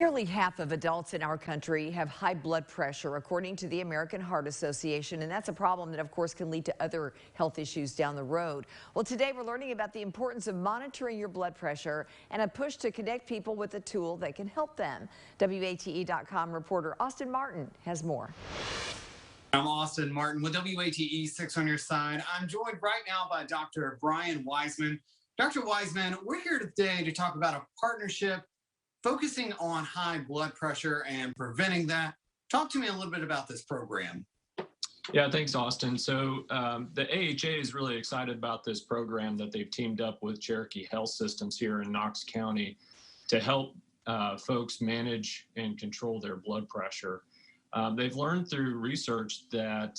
Nearly half of adults in our country have high blood pressure, according to the American Heart Association, and that's a problem that, of course, can lead to other health issues down the road. Well, today we're learning about the importance of monitoring your blood pressure and a push to connect people with a tool that can help them. WATE.com reporter Austin Martin has more. I'm Austin Martin with WATE 6 on your side. I'm joined right now by Dr. Brian Wiseman. Dr. Wiseman, we're here today to talk about a partnership focusing on high blood pressure and preventing that. Talk to me a little bit about this program. Yeah, thanks, Austin. So the AHA is really excited about this program that they've teamed up with Cherokee Health Systems here in Knox County to help folks manage and control their blood pressure. They've learned through research that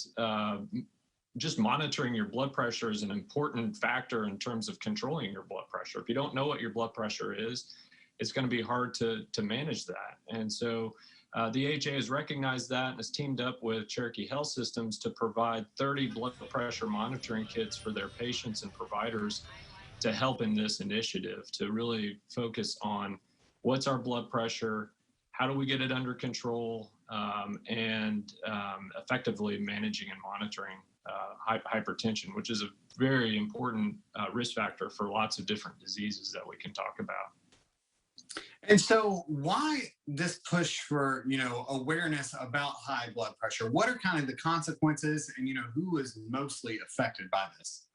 just monitoring your blood pressure is an important factor in terms of controlling your blood pressure. If you don't know what your blood pressure is, it's going to be hard to manage that. And so the AHA has recognized that and has teamed up with Cherokee Health Systems to provide 30 blood pressure monitoring kits for their patients and providers to help in this initiative, to really focus on what's our blood pressure, how do we get it under control, and effectively managing and monitoring hypertension, which is a very important risk factor for lots of different diseases that we can talk about. And so why this push for, awareness about high blood pressure? What are kind of the consequences and, who is mostly affected by this?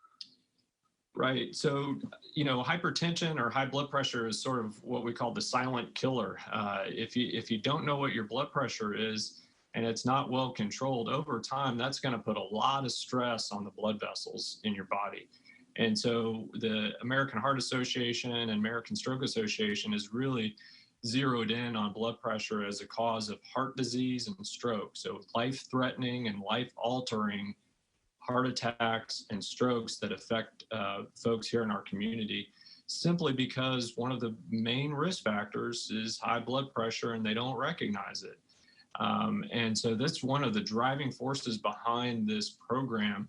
Right. So, hypertension or high blood pressure is sort of what we call the silent killer. If you don't know what your blood pressure is and it's not well controlled over time, that's going to put a lot of stress on the blood vessels in your body. And so the American Heart Association and American Stroke Association is really zeroed in on blood pressure as a cause of heart disease and stroke. So life-threatening and life-altering heart attacks and strokes that affect folks here in our community, simply because one of the main risk factors is high blood pressure and they don't recognize it. And so that's one of the driving forces behind this program,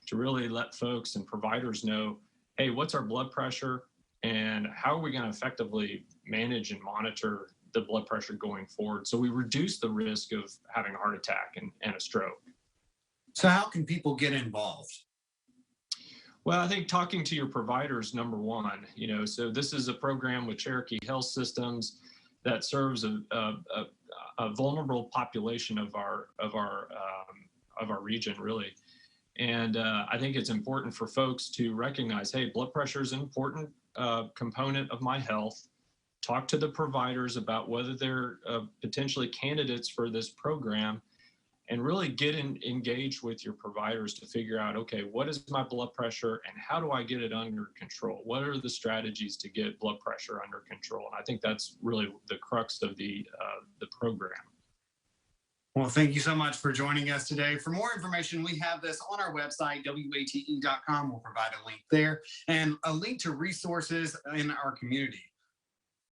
to really let folks and providers know, hey, what's our blood pressure and how are we going to effectively manage and monitor the blood pressure going forward so we reduce the risk of having a heart attack and a stroke. So how can people get involved? Well, I think talking to your providers, number one, so this is a program with Cherokee Health Systems that serves a vulnerable population of our region, really. And I think it's important for folks to recognize, hey, blood pressure is an important component of my health. Talk to the providers about whether they're potentially candidates for this program, and really get engaged with your providers to figure out, okay, what is my blood pressure and how do I get it under control? What are the strategies to get blood pressure under control? And I think that's really the crux of the program. Well, thank you so much for joining us today. For more information, we have this on our website, WATE.com. We'll provide a link there and a link to resources in our community.